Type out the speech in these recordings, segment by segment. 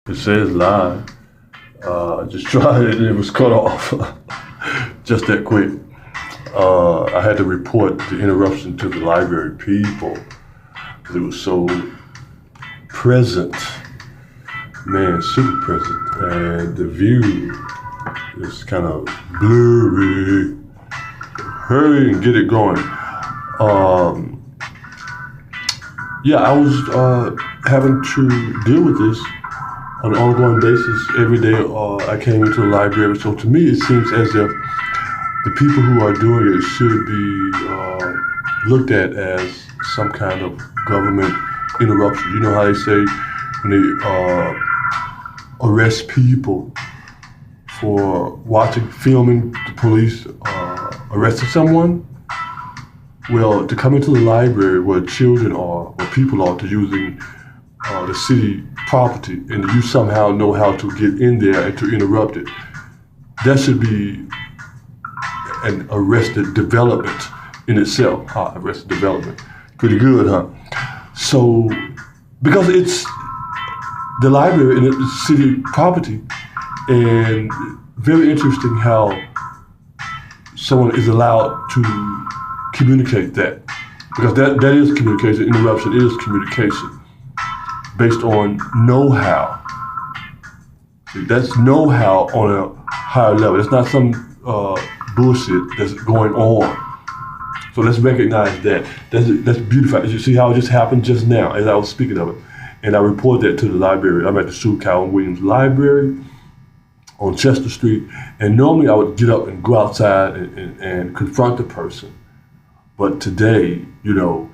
It says live. Just tried it and it was cut off. Just that quick. I had to report the interruption to the library people because it was so present. Man, super present. And the view is kind of blurry. Hurry and get it going. Yeah, I was having to deal with this on an ongoing basis. Every day I came into the library. So to me, it seems as if the people who are doing it should be looked at as some kind of government interruption. You know how they say when they arrest people for filming the police arrested someone? Well, to come into the library where children are, where people are, to using the city property, and you somehow know how to get in there and to interrupt it, that should be an arrested development in itself. Arrested development. Pretty good, huh? So, because it's the library and it's city property, and very interesting how someone is allowed to communicate that, because that is communication. Interruption is communication based on know-how. See, that's know-how on a higher level. It's not some bullshit that's going on. So let's recognize that. That's beautiful. You see how it just happened just now as I was speaking of it, and I reported that to the library. I'm at the Sue Calvin Williams Library on Chester Street, and normally I would get up and go outside and confront the person. But today, you know,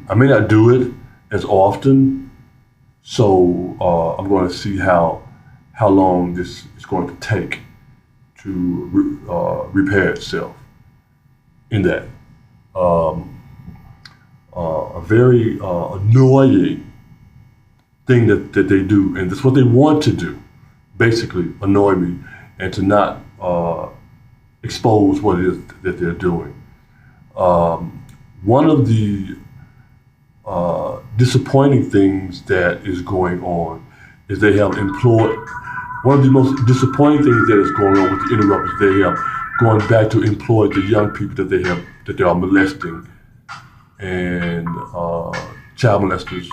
I may not do it as often, so I'm going to see how long this is going to take to repair itself in that. A very annoying thing that they do, and that's what they want to do, basically annoy me and to not expose what it is that they're doing. One of the disappointing things that is going on is they have employed, one of the most disappointing things that is going on with the interrupters, they have gone back to employ the young people that they are molesting, and child molesters,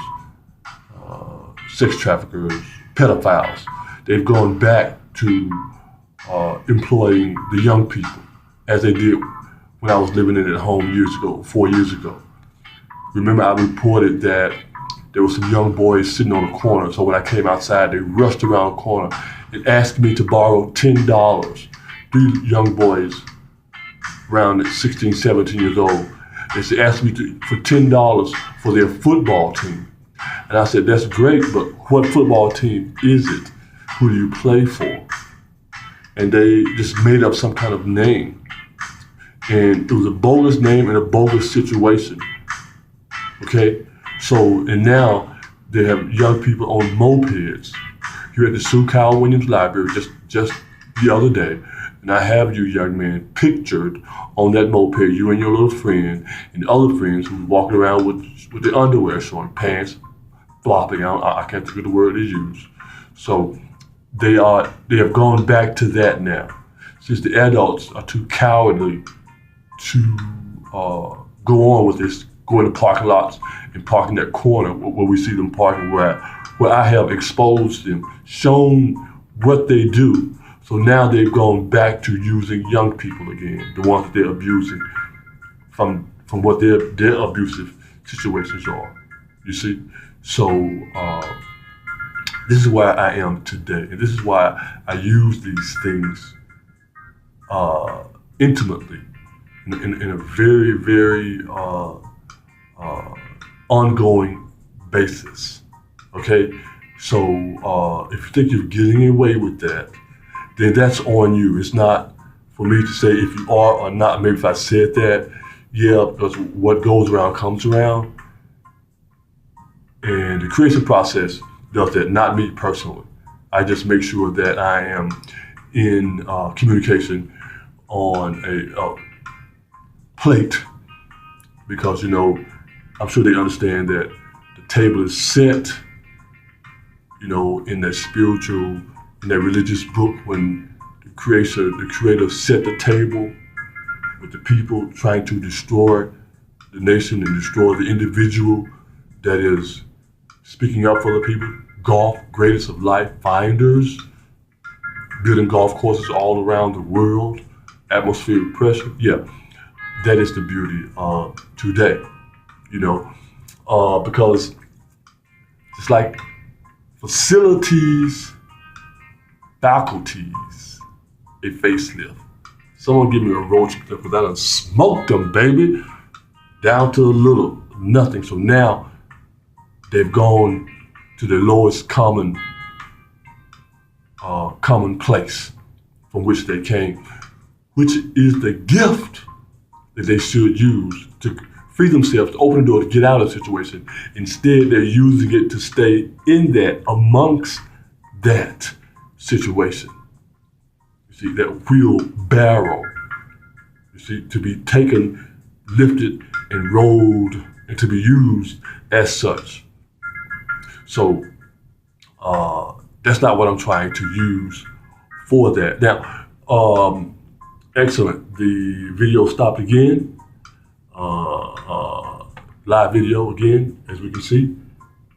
sex traffickers, pedophiles. They've gone back to employing the young people as they did when I was living in at home 4 years ago. Remember, I reported that there were some young boys sitting on the corner. So when I came outside, they rushed around the corner and asked me to borrow $10. 3 young boys around 16, 17 years old. They asked me for $10 for their football team. And I said, that's great, but what football team is it? Who do you play for? And they just made up some kind of name. And it was a bogus name and a bogus situation. Okay? So, and now they have young people on mopeds here at the Sue Calvin Williams Library just the other day. And I have you, young man, pictured on that moped, you and your little friend and the other friends who were walking around with their underwear showing, pants flopping out. I can't think of the word they use. So they have gone back to that now. Since the adults are too cowardly to go on with this, go into parking lots and park in that corner where we see them parking, where I have exposed them, shown what they do. So now they've gone back to using young people again, the ones that they're abusing from what their abusive situations are. You see? So this is where I am today, and this is why I use these things intimately, in a very, very ongoing basis. Okay? So if you think you're getting away with that, then that's on you. It's not for me to say if you are or not. Maybe if I said that, yeah, because what goes around comes around. And the creation process does that, not me personally. I just make sure that I am in communication on a plate, because, you know, I'm sure they understand that the table is set in that spiritual, in that religious book, when the creator set the table with the people trying to destroy the nation and destroy the individual that is speaking up for the people. Golf, greatest of life finders, building golf courses all around the world, atmospheric pressure. Yeah, that is the beauty of today, because it's like facilities, faculties, a facelift. Someone give me a roach clip because I done smoked them, baby, down to a little nothing. So now they've gone to the lowest common place from which they came, which is the gift that they should use to free themselves, to open the door, to get out of the situation. Instead, they're using it to stay in that, amongst that situation. You see, that wheelbarrow, you see, to be taken, lifted, and rolled, and to be used as such. So that's not what I'm trying to use for that. Now, excellent. The video stopped again. Live video again, as we can see.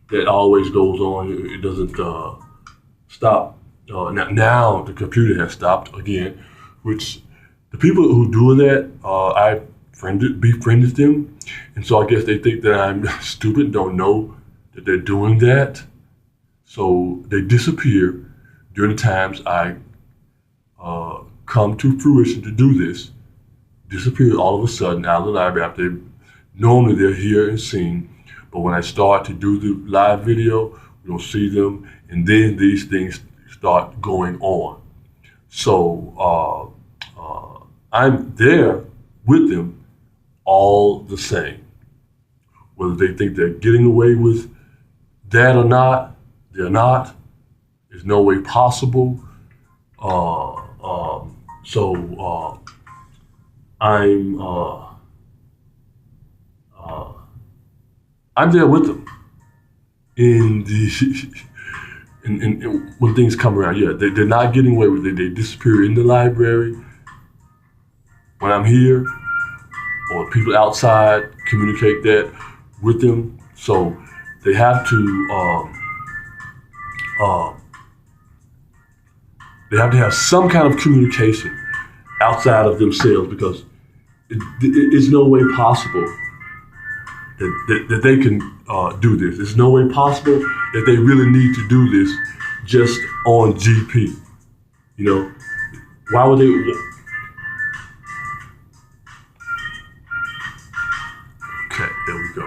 That always goes on. It doesn't stop. Now the computer has stopped again, which the people who do that, I befriended them, and so I guess they think that I'm stupid, don't know that they're doing that. So they disappear during the times I come to fruition to do this. Disappear all of a sudden out of the library after normally they're here and seen. But when I start to do the live video, we don't see them, and then these things start going on. So I'm there with them all the same. Whether they think they're getting away with that or not, they're not. There's no way possible. I'm there with them in when things come around. Yeah, they're not getting away with it. They disappear in the library when I'm here, or people outside communicate that with them. So they have to have some kind of communication outside of themselves, because it's no way possible that they can do this. There's no way possible that they really need to do this just on GP. Why would they? Okay, there we go.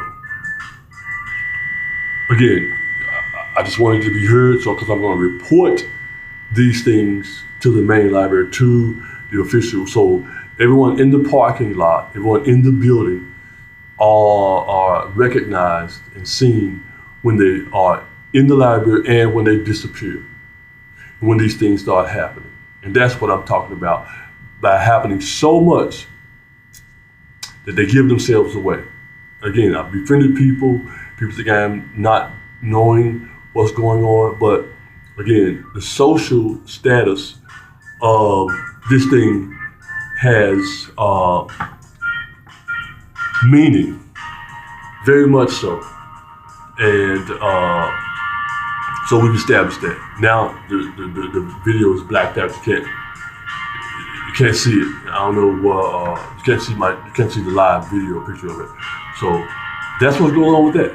Again, I just wanted to be heard, because I'm going to report these things to the main library, to the official. So everyone in the parking lot, everyone in the building are recognized and seen when they are in the library and when they disappear, when these things start happening. And that's what I'm talking about, by happening so much that they give themselves away. Again, I've befriended people think I'm not knowing what's going on, but again, the social status of this thing has meaning, very much so. And so we've established that. Now the video is blacked out. You can't see it. I don't know. You can't see the live video picture of it. So that's what's going on with that.